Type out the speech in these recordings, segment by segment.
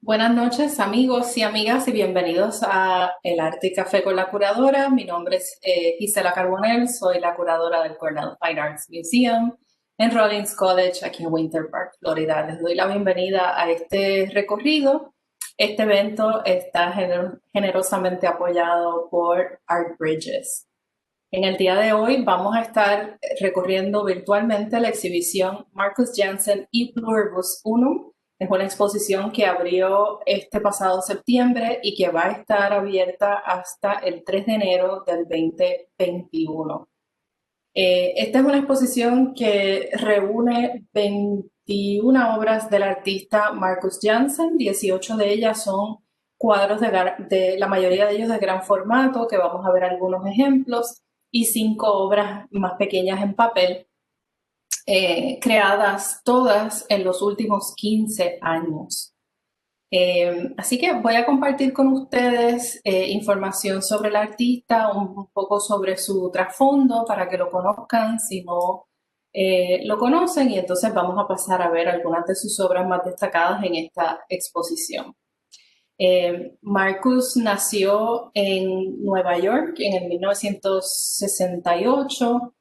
Buenas noches, amigos y amigas, y bienvenidos a El Arte y Café con la Curadora. Mi nombre es Gisela Carbonell, soy la curadora del Cornell Fine Arts Museum en Rollins College, aquí en Winter Park, Florida. Les doy la bienvenida a este recorrido. Este evento está generosamente apoyado por Art Bridges. En el día de hoy vamos a estar recorriendo virtualmente la exhibición Marcus Jansen e Pluribus Unum. Es una exposición que abrió este pasado septiembre y que va a estar abierta hasta el 3 de enero del 2021. Esta es una exposición que reúne 21 obras del artista Marcus Jansen. 18 de ellas son cuadros de la mayoría de ellos de gran formato, que vamos a ver algunos ejemplos, y 5 obras más pequeñas en papel, creadas todas en los últimos 15 años. Así que voy a compartir con ustedes información sobre el artista, un poco sobre su trasfondo para que lo conozcan si no lo conocen, y entonces vamos a pasar a ver algunas de sus obras más destacadas en esta exposición. Marcus nació en Nueva York en el 1968.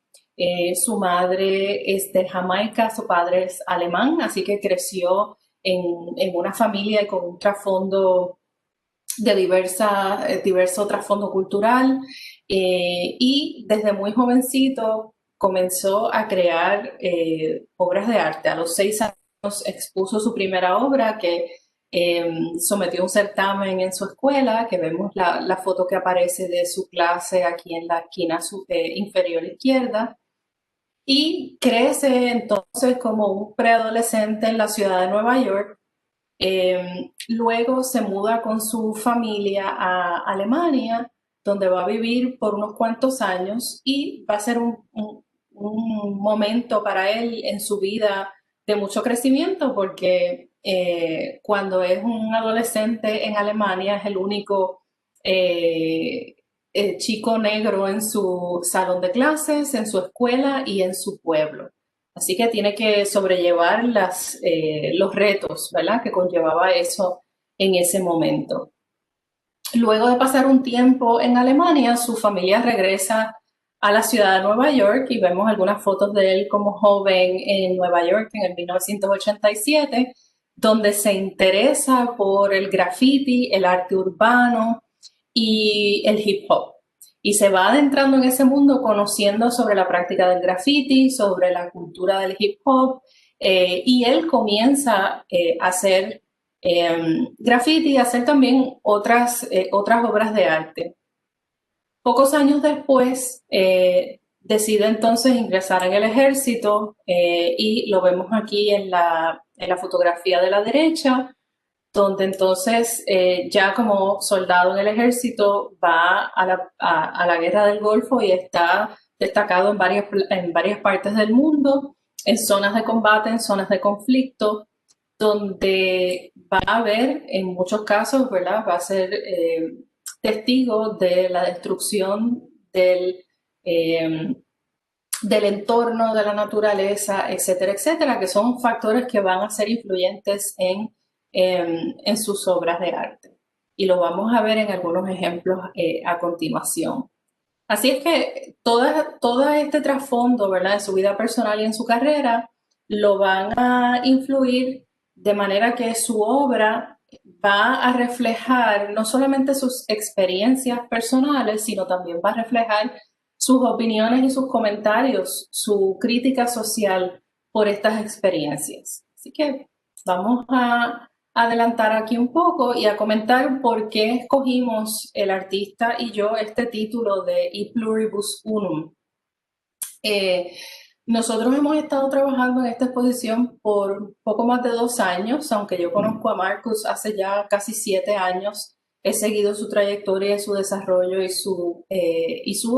Su madre es de Jamaica, su padre es alemán, así que creció en una familia con un trasfondo de diverso trasfondo cultural, y desde muy jovencito comenzó a crear obras de arte. A los 6 años expuso su primera obra que sometió un certamen en su escuela, que vemos la foto que aparece de su clase aquí en la esquina inferior izquierda, y crece entonces como un preadolescente en la ciudad de Nueva York. Luego se muda con su familia a Alemania, donde va a vivir por unos cuantos años, y va a ser un momento para él en su vida de mucho crecimiento, porque cuando es un adolescente en Alemania es el único chico negro en su salón de clases, en su escuela y en su pueblo. Así que tiene que sobrellevar los retos, ¿verdad?, que conllevaba eso en ese momento. Luego de pasar un tiempo en Alemania, su familia regresa a la ciudad de Nueva York, y vemos algunas fotos de él como joven en Nueva York en el 1987, donde se interesa por el graffiti, el arte urbano y el hip hop. Y se va adentrando en ese mundo, conociendo sobre la práctica del graffiti, sobre la cultura del hip hop, y él comienza a hacer graffiti, y a hacer también otras obras de arte. Pocos años después decide entonces ingresar en el ejército, y lo vemos aquí en la fotografía de la derecha, donde entonces ya como soldado en el ejército va a la guerra del Golfo, y está destacado en varias partes del mundo, en zonas de combate, en zonas de conflicto, donde va a haber en muchos casos, ¿verdad?, va a ser testigo de la destrucción eh, del entorno, de la naturaleza, etcétera, etcétera, que son factores que van a ser influyentes en sus obras de arte. Y lo vamos a ver en algunos ejemplos a continuación. Así es que todo este trasfondo, ¿verdad?, de su vida personal y en su carrera, lo van a influir de manera que su obra va a reflejar no solamente sus experiencias personales, sino también va a reflejar sus opiniones y sus comentarios, su crítica social por estas experiencias. Así que vamos a adelantar aquí un poco y a comentar por qué escogimos el artista y yo este título de E Pluribus Unum. Nosotros hemos estado trabajando en esta exposición por poco más de 2 años, aunque yo conozco a Marcus hace ya casi 7 años. He seguido su trayectoria, su desarrollo y su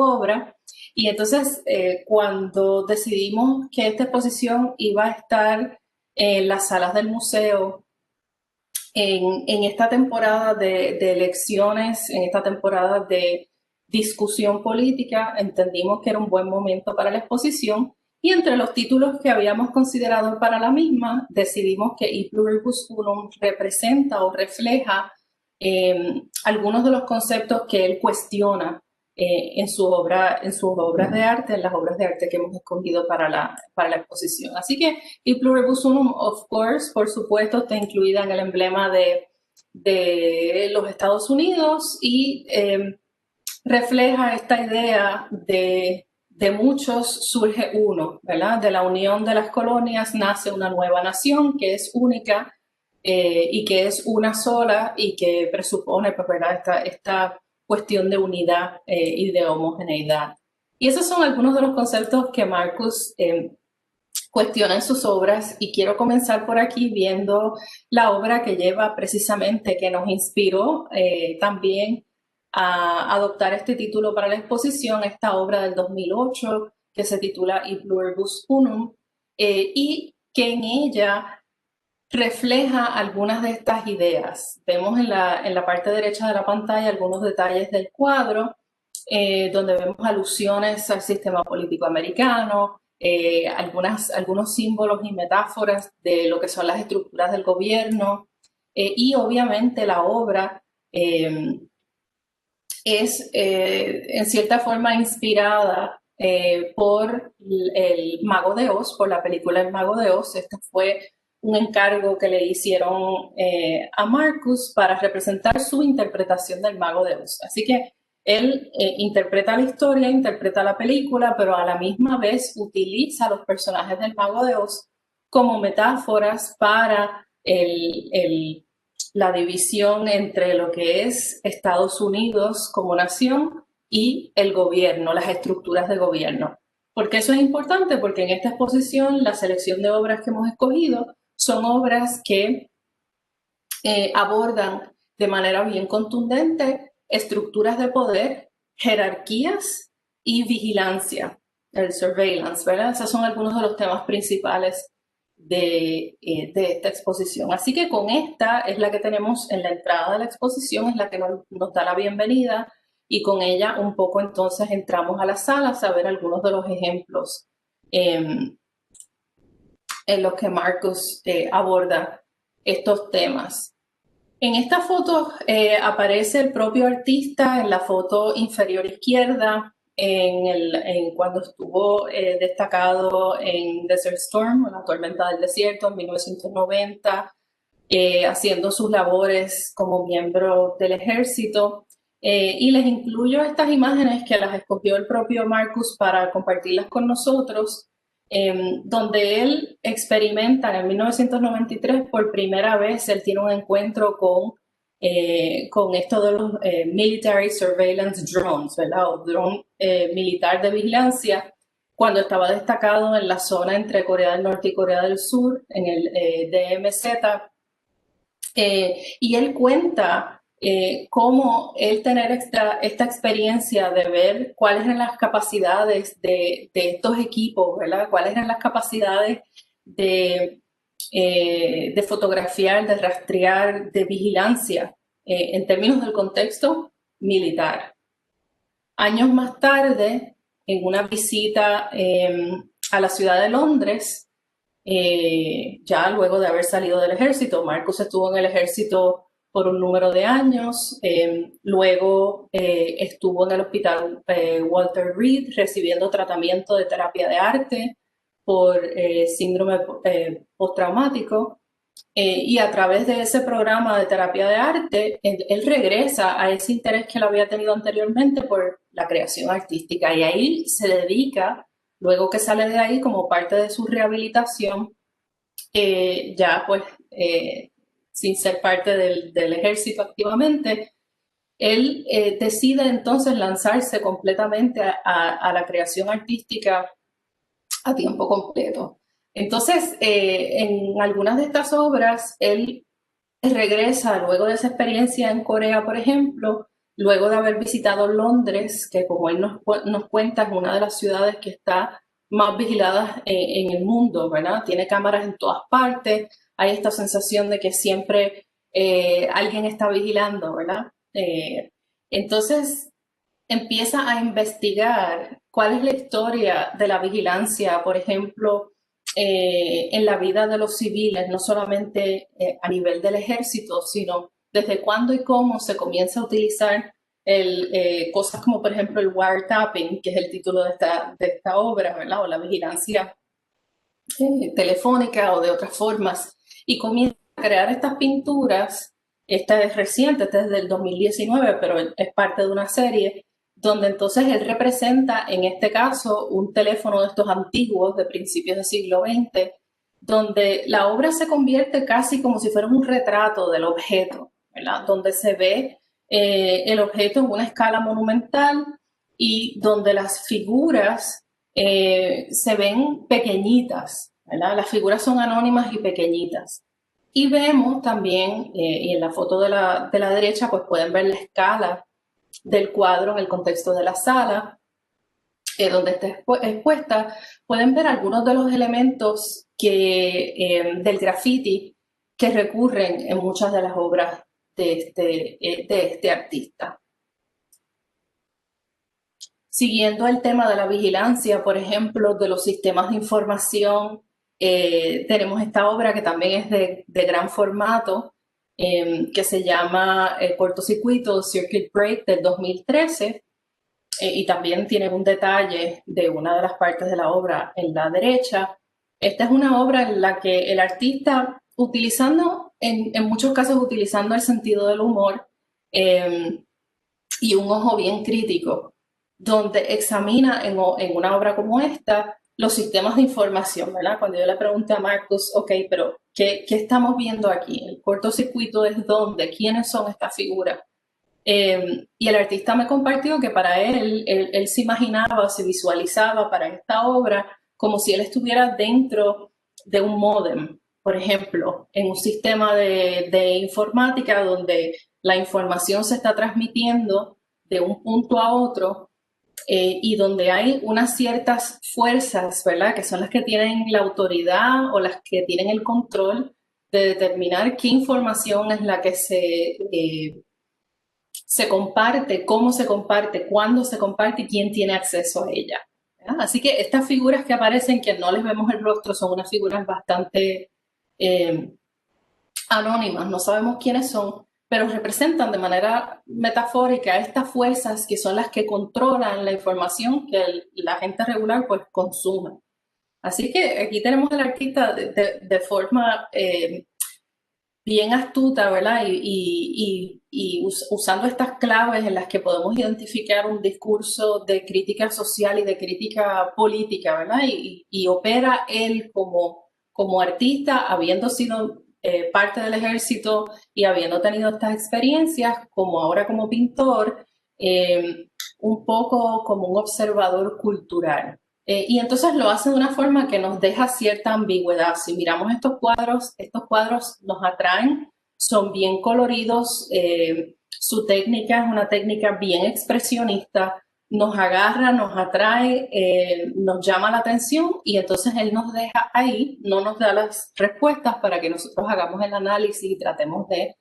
obra. Y entonces, cuando decidimos que esta exposición iba a estar en las salas del museo en esta temporada de elecciones, en esta temporada de discusión política, entendimos que era un buen momento para la exposición, Y entre los títulos que habíamos considerado para la misma, decidimos que E Pluribus Unum representa o refleja algunos de los conceptos que él cuestiona en sus obras de arte, en las obras de arte que hemos escogido para la exposición. Así que E Pluribus Unum, of course, por supuesto, está incluida en el emblema de los Estados Unidos y refleja esta idea de muchos surge uno, ¿verdad? De la unión de las colonias nace una nueva nación que es única y que es una sola y que presupone, pues, ¿verdad? Esta cuestión de unidad y de homogeneidad. Y esos son algunos de los conceptos que Marcus cuestiona en sus obras, y quiero comenzar por aquí viendo la obra que lleva precisamente, que nos inspiró también a adoptar este título para la exposición, esta obra del 2008 que se titula E Pluribus Unum, y que en ella refleja algunas de estas ideas. Vemos en la parte derecha de la pantalla algunos detalles del cuadro, donde vemos alusiones al sistema político americano, algunos símbolos y metáforas de lo que son las estructuras del gobierno, y obviamente la obra es en cierta forma inspirada por el Mago de Oz, por la película El Mago de Oz. Este fue un encargo que le hicieron a Marcus para representar su interpretación del Mago de Oz. Así que él interpreta la historia, interpreta la película, pero a la misma vez utiliza los personajes del Mago de Oz como metáforas para la división entre lo que es Estados Unidos como nación y el gobierno, las estructuras de gobierno. ¿Por qué eso es importante? Porque en esta exposición la selección de obras que hemos escogido son obras que abordan de manera bien contundente estructuras de poder, jerarquías y vigilancia, el surveillance, ¿verdad? Esos son algunos de los temas principales de esta exposición. Así que con esta es la que tenemos en la entrada de la exposición, es la que nos da la bienvenida, y con ella un poco entonces entramos a la sala a ver algunos de los ejemplos en los que Marcus aborda estos temas. En esta foto aparece el propio artista en la foto inferior izquierda, cuando estuvo destacado en Desert Storm, la tormenta del desierto, en 1990, haciendo sus labores como miembro del ejército. Y les incluyo estas imágenes que las escogió el propio Marcus para compartirlas con nosotros, donde él experimenta en el 1993 por primera vez. Él tiene un encuentro con esto de los Military Surveillance Drones, ¿verdad? O drone militar de vigilancia, cuando estaba destacado en la zona entre Corea del Norte y Corea del Sur, en el DMZ. Y él cuenta cómo él tener esta experiencia de ver cuáles eran las capacidades de estos equipos, ¿verdad? Cuáles eran las capacidades de fotografiar, de rastrear, de vigilancia en términos del contexto militar. Años más tarde, en una visita a la ciudad de Londres, ya luego de haber salido del ejército, Marcus estuvo en el ejército por un número de años, luego estuvo en el hospital Walter Reed recibiendo tratamiento de terapia de arte por síndrome postraumático, y a través de ese programa de terapia de arte, él regresa a ese interés que él había tenido anteriormente por la creación artística, y ahí se dedica, luego que sale de ahí como parte de su rehabilitación, ya pues sin ser parte del ejército activamente, él decide entonces lanzarse completamente a la creación artística a tiempo completo. Entonces, en algunas de estas obras, él regresa luego de esa experiencia en Corea, por ejemplo, luego de haber visitado Londres, que como él nos cuenta, es una de las ciudades que está más vigiladas en el mundo, ¿verdad? Tiene cámaras en todas partes, hay esta sensación de que siempre alguien está vigilando, ¿verdad? Entonces empieza a investigar cuál es la historia de la vigilancia, por ejemplo, en la vida de los civiles, no solamente a nivel del ejército, sino desde cuándo y cómo se comienza a utilizar cosas como, por ejemplo, el wiretapping, que es el título de esta obra, ¿verdad? O la vigilancia telefónica o de otras formas, y comienza a crear estas pinturas. Esta es reciente, esta es del 2019, pero es parte de una serie, donde entonces él representa, en este caso, un teléfono de estos antiguos de principios del siglo XX, donde la obra se convierte casi como si fuera un retrato del objeto, ¿verdad? Donde se ve el objeto en una escala monumental y donde las figuras se ven pequeñitas, ¿verdad? Las figuras son anónimas y pequeñitas. Y vemos también, y en la foto de la derecha, pues pueden ver la escala del cuadro en el contexto de la sala, donde está expuesta. Pueden ver algunos de los elementos del graffiti que recurren en muchas de las obras de este artista. Siguiendo el tema de la vigilancia, por ejemplo, de los sistemas de información, tenemos esta obra que también es de gran formato, que se llama Cortocircuito, Circuit Break, del 2013, y también tiene un detalle de una de las partes de la obra en la derecha. Esta es una obra en la que el artista, utilizando, en muchos casos utilizando el sentido del humor y un ojo bien crítico, donde examina en una obra como esta los sistemas de información, ¿verdad? Cuando yo le pregunté a Marcus, ok, pero ¿qué estamos viendo aquí? ¿El cortocircuito es dónde? ¿Quiénes son estas figuras? Y el artista me compartió que para él se imaginaba, se visualizaba para esta obra como si él estuviera dentro de un módem, por ejemplo, en un sistema de informática donde la información se está transmitiendo de un punto a otro, y donde hay unas ciertas fuerzas, ¿verdad?, que son las que tienen la autoridad o las que tienen el control de determinar qué información es la que se comparte, cómo se comparte, cuándo se comparte y quién tiene acceso a ella, ¿verdad? Así que estas figuras que aparecen, que no les vemos el rostro, son unas figuras bastante anónimas, no sabemos quiénes son, pero representan de manera metafórica estas fuerzas que son las que controlan la información que la gente regular pues consume. Así que aquí tenemos al artista de forma bien astuta, ¿verdad? Y usando estas claves en las que podemos identificar un discurso de crítica social y de crítica política, ¿verdad? Y opera él como artista, habiendo sido parte del ejército y habiendo tenido estas experiencias, como ahora como pintor, un poco como un observador cultural. Y entonces lo hace de una forma que nos deja cierta ambigüedad. Si miramos estos cuadros nos atraen, son bien coloridos, su técnica es una técnica bien expresionista, nos agarra, nos atrae, nos llama la atención y entonces él nos deja ahí, no nos da las respuestas para que nosotros hagamos el análisis y tratemos de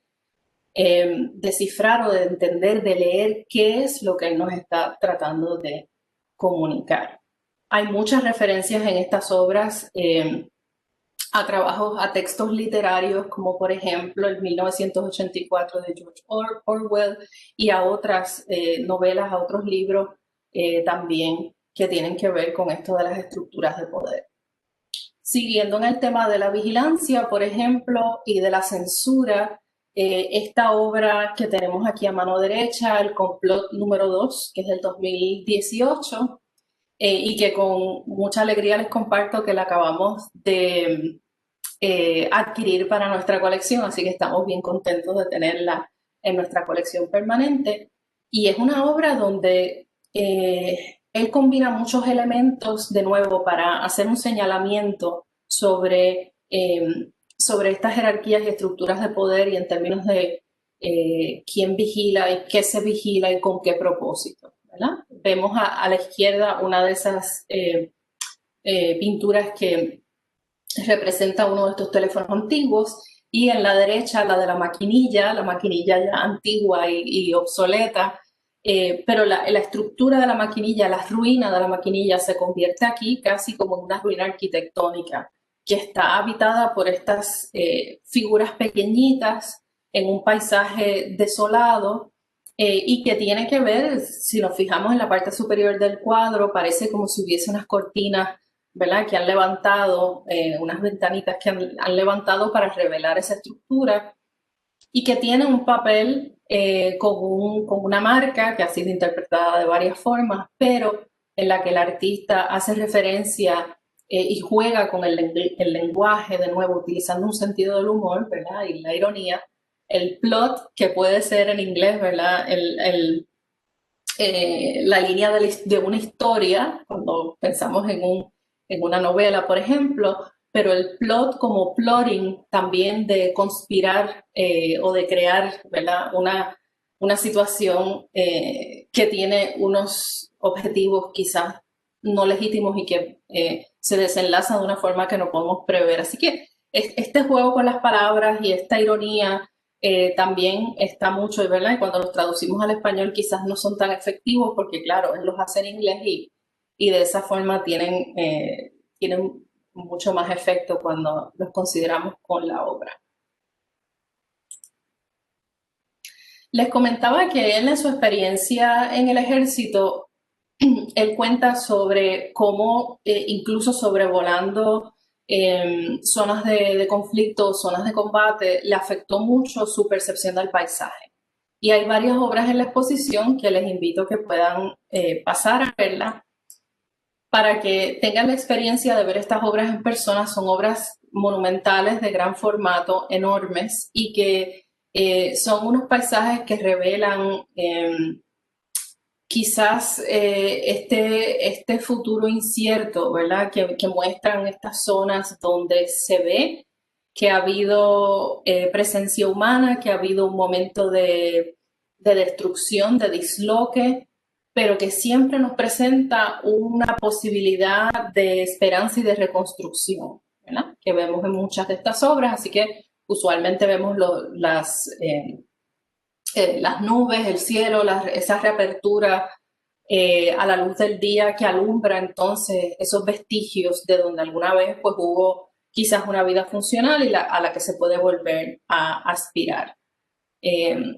descifrar o de entender, de leer qué es lo que él nos está tratando de comunicar. Hay muchas referencias en estas obras a trabajos, a textos literarios, como por ejemplo el 1984 de George Orwell, y a otras novelas, a otros libros también que tienen que ver con esto de las estructuras de poder. Siguiendo en el tema de la vigilancia, por ejemplo, y de la censura, esta obra que tenemos aquí a mano derecha, El complot número 2, que es del 2018, y que con mucha alegría les comparto que la acabamos de adquirir para nuestra colección, así que estamos bien contentos de tenerla en nuestra colección permanente. Y es una obra donde él combina muchos elementos, de nuevo, para hacer un señalamiento sobre estas jerarquías y estructuras de poder y en términos de quién vigila y qué se vigila y con qué propósito, ¿verdad? Vemos a la izquierda una de esas pinturas que representa uno de estos teléfonos antiguos y en la derecha la de la maquinilla ya antigua y obsoleta, pero la estructura de la maquinilla, la ruina de la maquinilla se convierte aquí casi como en una ruina arquitectónica que está habitada por estas figuras pequeñitas en un paisaje desolado y que tiene que ver, si nos fijamos en la parte superior del cuadro, parece como si hubiese unas cortinas, ¿verdad?, que han levantado, unas ventanitas que han levantado para revelar esa estructura y que tiene un papel con una marca que ha sido interpretada de varias formas, pero en la que el artista hace referencia y juega con el lenguaje, de nuevo, utilizando un sentido del humor, ¿verdad?, y la ironía, el plot, que puede ser en inglés, ¿verdad?, la línea de una historia, cuando pensamos en una novela, por ejemplo, pero el plot como plotting también de conspirar o de crear, ¿verdad?, una situación que tiene unos objetivos quizás no legítimos y que se desenlaza de una forma que no podemos prever. Así que este juego con las palabras y esta ironía también está mucho, ¿verdad? Y cuando los traducimos al español quizás no son tan efectivos porque, claro, él los hace en inglés y de esa forma tienen mucho más efecto cuando los consideramos con la obra. Les comentaba que él en su experiencia en el ejército, él cuenta sobre cómo incluso sobrevolando zonas de conflicto, zonas de combate, le afectó mucho su percepción del paisaje. Y hay varias obras en la exposición que les invito a que puedan pasar a verla para que tengan la experiencia de ver estas obras en persona. Son obras monumentales de gran formato, enormes, y que son unos paisajes que revelan quizás este futuro incierto, ¿verdad? Que muestran estas zonas donde se ve que ha habido presencia humana, que ha habido un momento de destrucción, de disloque, pero que siempre nos presenta una posibilidad de esperanza y de reconstrucción, ¿verdad?, que vemos en muchas de estas obras. Así que usualmente vemos las nubes, el cielo, esa reapertura a la luz del día que alumbra entonces esos vestigios de donde alguna vez pues hubo quizás una vida funcional y a la que se puede volver a aspirar.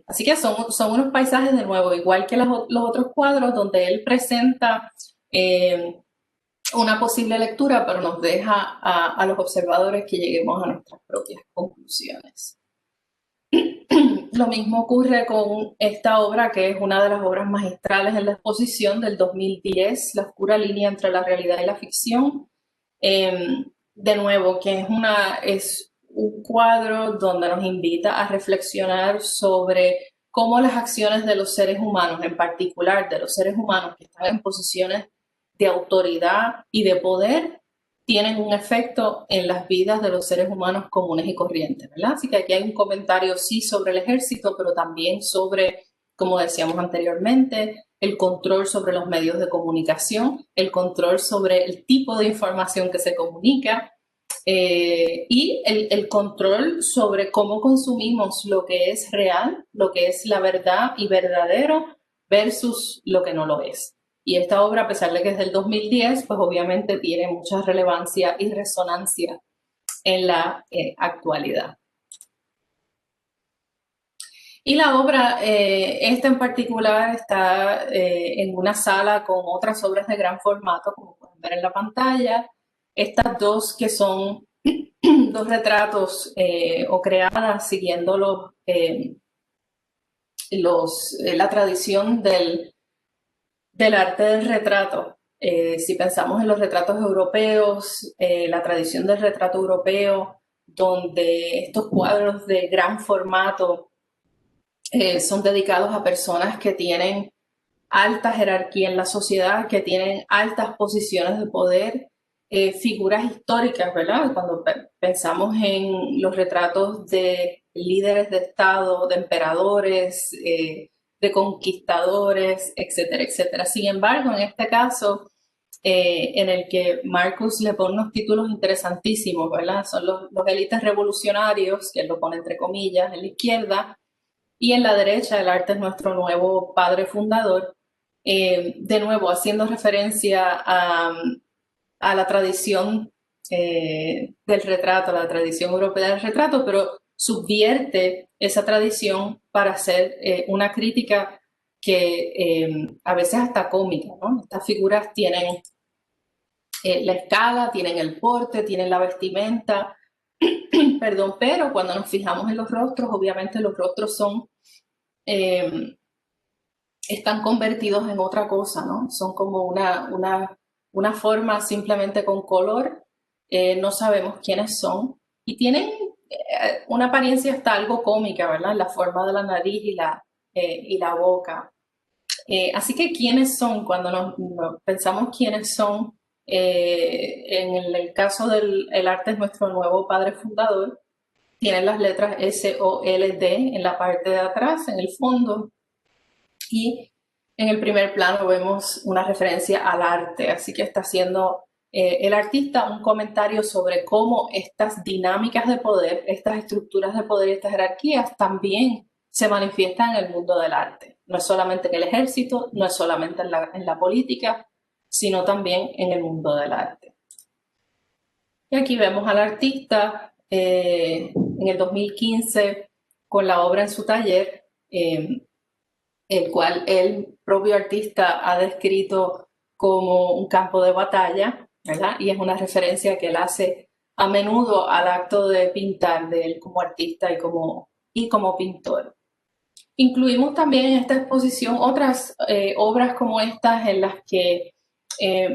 Así que son unos paisajes, de nuevo, igual que los otros cuadros, donde él presenta una posible lectura, pero nos deja a los observadores que lleguemos a nuestras propias conclusiones. Lo mismo ocurre con esta obra, que es una de las obras magistrales en la exposición del 2010, La oscura línea entre la realidad y la ficción. De nuevo, que es un cuadro donde nos invita a reflexionar sobre cómo las acciones de los seres humanos, en particular de los seres humanos que están en posiciones de autoridad y de poder, tienen un efecto en las vidas de los seres humanos comunes y corrientes, ¿verdad? Así que aquí hay un comentario sí sobre el ejército, pero también sobre, como decíamos anteriormente, el control sobre los medios de comunicación, el control sobre el tipo de información que se comunica y el control sobre cómo consumimos lo que es real, lo que es la verdad y verdadero versus lo que no lo es. Y esta obra, a pesar de que es del 2010, pues obviamente tiene mucha relevancia y resonancia en la actualidad. Y la obra, esta en particular, está en una sala con otras obras de gran formato, como pueden ver en la pantalla. Estas dos que son dos retratos o creadas siguiendo la tradición del arte del retrato. Si pensamos en los retratos europeos, la tradición del retrato europeo, donde estos cuadros de gran formato son dedicados a personas que tienen alta jerarquía en la sociedad, que tienen altas posiciones de poder, figuras históricas, ¿verdad? Cuando pensamos en los retratos de líderes de Estado, de emperadores, de conquistadores, etcétera, etcétera. Sin embargo, en este caso, en el que Marcus le pone unos títulos interesantísimos, ¿verdad? Son los élites revolucionarios, que él lo pone entre comillas, en la izquierda, Y en la derecha, el arte es nuestro nuevo padre fundador, de nuevo haciendo referencia a la tradición del retrato, la tradición europea del retrato, pero subvierte esa tradición para hacer una crítica que a veces hasta cómica, ¿no? Estas figuras tienen la escala, tienen el porte, tienen la vestimenta, perdón, pero cuando nos fijamos en los rostros, obviamente los rostros son, están convertidos en otra cosa, ¿no? Son como una forma simplemente con color, no sabemos quiénes son y tienen una apariencia hasta algo cómica, ¿verdad? La forma de la nariz y la boca. Así que quiénes son, cuando nos pensamos quiénes son, en el caso del el arte es nuestro nuevo padre fundador, tienen las letras S-O-L-D en la parte de atrás, en el fondo, y en el primer plano vemos una referencia al arte, así que está haciendo el artista un comentario sobre cómo estas dinámicas de poder, estas estructuras de poder y estas jerarquías también se manifiestan en el mundo del arte. No es solamente en el ejército, no es solamente en la política, sino también en el mundo del arte. Y aquí vemos al artista en el 2015 con la obra en su taller, el cual el propio artista ha descrito como un campo de batalla, ¿verdad? Y es una referencia que él hace a menudo al acto de pintar de él como artista y como pintor. Incluimos también en esta exposición otras obras como estas en las que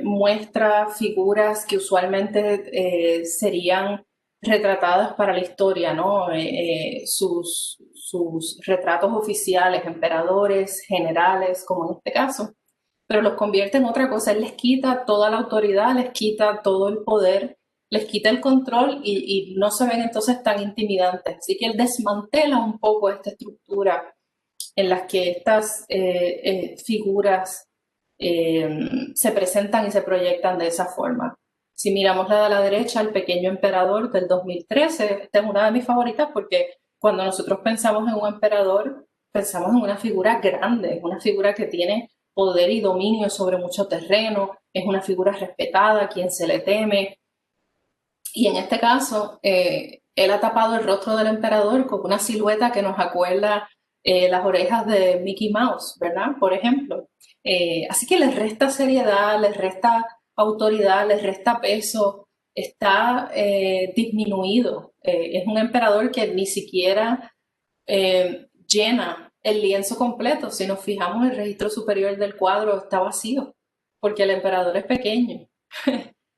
muestra figuras que usualmente serían retratadas para la historia, ¿no? Sus retratos oficiales, emperadores, generales, como en este caso, pero los convierte en otra cosa. Él les quita toda la autoridad, les quita todo el poder, les quita el control y no se ven entonces tan intimidantes. Así que él desmantela un poco esta estructura en las que estas figuras se presentan y se proyectan de esa forma. Si miramos la de la derecha, El pequeño emperador del 2013, esta es una de mis favoritas porque cuando nosotros pensamos en un emperador, pensamos en una figura grande, una figura que tiene poder y dominio sobre mucho terreno, es una figura respetada, a quien se le teme. Y en este caso, él ha tapado el rostro del emperador con una silueta que nos acuerda las orejas de Mickey Mouse, ¿verdad? Por ejemplo. Así que les resta seriedad, les resta autoridad, les resta peso, está disminuido. Es un emperador que ni siquiera llena el lienzo completo. Si nos fijamos, el registro superior del cuadro está vacío, porque el emperador es pequeño.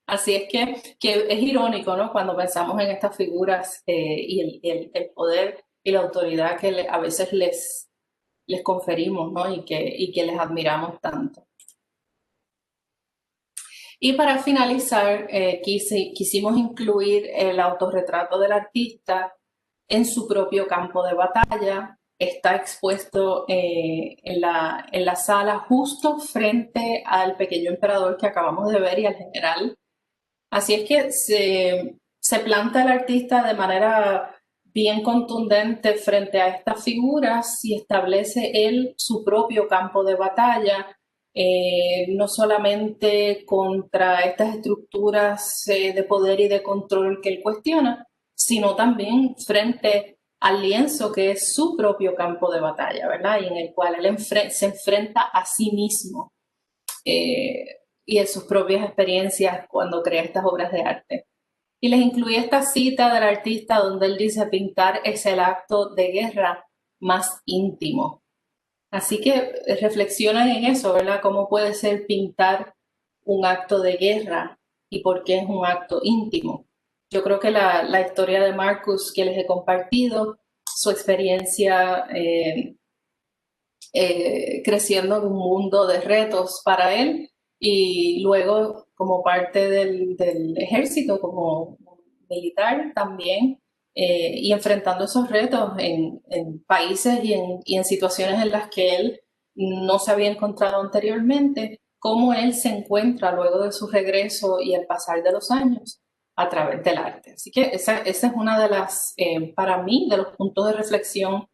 Así es que es irónico, ¿no? Cuando pensamos en estas figuras y el poder y la autoridad que a veces les conferimos, ¿no? Y que les admiramos tanto. Y para finalizar, quisimos incluir el autorretrato del artista en su propio campo de batalla. Está expuesto en la sala justo frente al pequeño emperador que acabamos de ver y al general. Así es que se planta el artista de manera bien contundente frente a estas figuras y establece él su propio campo de batalla, no solamente contra estas estructuras de poder y de control que él cuestiona, sino también frente al lienzo que es su propio campo de batalla, ¿verdad? Y en el cual él se enfrenta a sí mismo y en sus propias experiencias cuando crea estas obras de arte. Y les incluí esta cita del artista donde él dice: pintar es el acto de guerra más íntimo. Así que reflexionen en eso, ¿verdad? ¿Cómo puede ser pintar un acto de guerra y por qué es un acto íntimo? Yo creo que la historia de Marcus que les he compartido, su experiencia creciendo en un mundo de retos para él y luego como parte del ejército, como militar también, y enfrentando esos retos en países y en situaciones en las que él no se había encontrado anteriormente, cómo él se encuentra luego de su regreso y el pasar de los años a través del arte. Así que esa es una de las, para mí, de los puntos de reflexión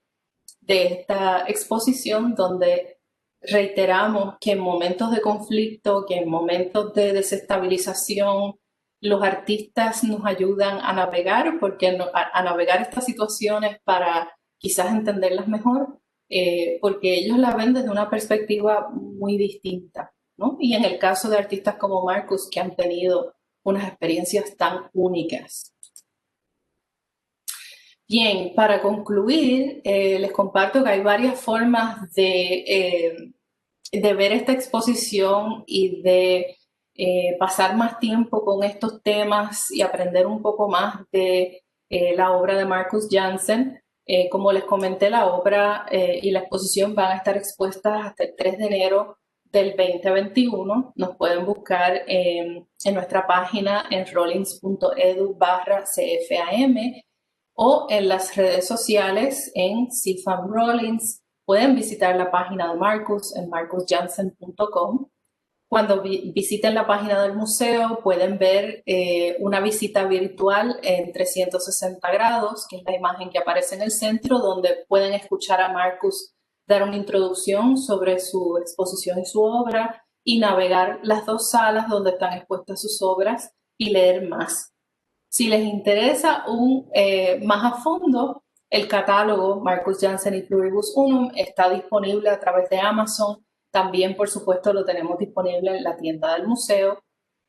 de esta exposición, donde reiteramos que en momentos de conflicto, que en momentos de desestabilización, los artistas nos ayudan a navegar, a navegar estas situaciones para quizás entenderlas mejor, porque ellos la ven desde una perspectiva muy distinta, ¿no? Y en el caso de artistas como Marcus, que han tenido unas experiencias tan únicas. Bien, para concluir, les comparto que hay varias formas de ver esta exposición y de pasar más tiempo con estos temas y aprender un poco más de la obra de Marcus Jansen. Como les comenté, la obra y la exposición van a estar expuestas hasta el 3 de enero del 2021. Nos pueden buscar en nuestra página en rollins.edu/cfam o en las redes sociales en CFAM Rollins. Pueden visitar la página de Marcus en marcusjansen.com. Cuando visiten la página del museo pueden ver una visita virtual en 360 grados, que es la imagen que aparece en el centro, donde pueden escuchar a Marcus dar una introducción sobre su exposición y su obra y navegar las dos salas donde están expuestas sus obras y leer más. Si les interesa más a fondo, el catálogo Marcus Jansen y Pluribus Unum está disponible a través de Amazon. También, por supuesto, lo tenemos disponible en la tienda del museo.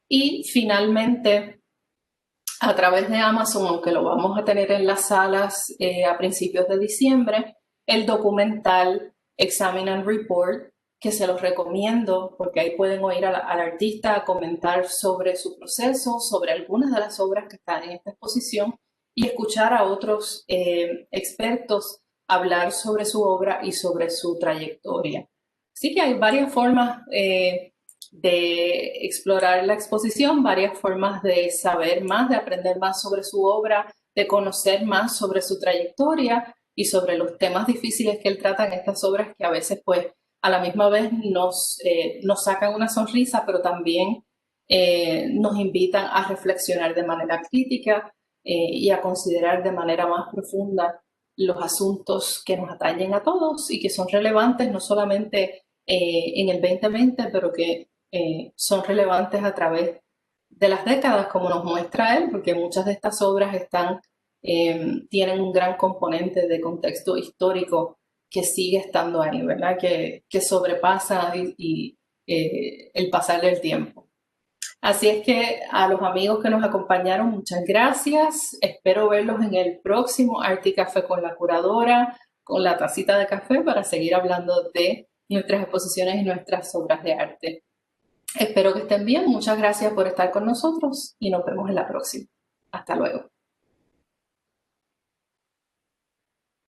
Y finalmente, a través de Amazon, aunque lo vamos a tener en las salas a principios de diciembre, el documental Examine and Report, que se los recomiendo porque ahí pueden oír al artista comentar sobre su proceso, sobre algunas de las obras que están en esta exposición y escuchar a otros expertos hablar sobre su obra y sobre su trayectoria. Así que hay varias formas de explorar la exposición, varias formas de saber más, de aprender más sobre su obra, de conocer más sobre su trayectoria y sobre los temas difíciles que él trata en estas obras que a veces pues a la misma vez nos sacan una sonrisa, pero también nos invitan a reflexionar de manera crítica y a considerar de manera más profunda los asuntos que nos atañen a todos y que son relevantes no solamente en el 2020, pero que son relevantes a través de las décadas, como nos muestra él, porque muchas de estas obras tienen un gran componente de contexto histórico que sigue estando ahí, ¿verdad? Que sobrepasa el pasar del tiempo. Así es que a los amigos que nos acompañaron, muchas gracias. Espero verlos en el próximo Arte y Café con la curadora, con la tacita de café para seguir hablando de nuestras exposiciones y nuestras obras de arte. Espero que estén bien. Muchas gracias por estar con nosotros y nos vemos en la próxima. Hasta luego.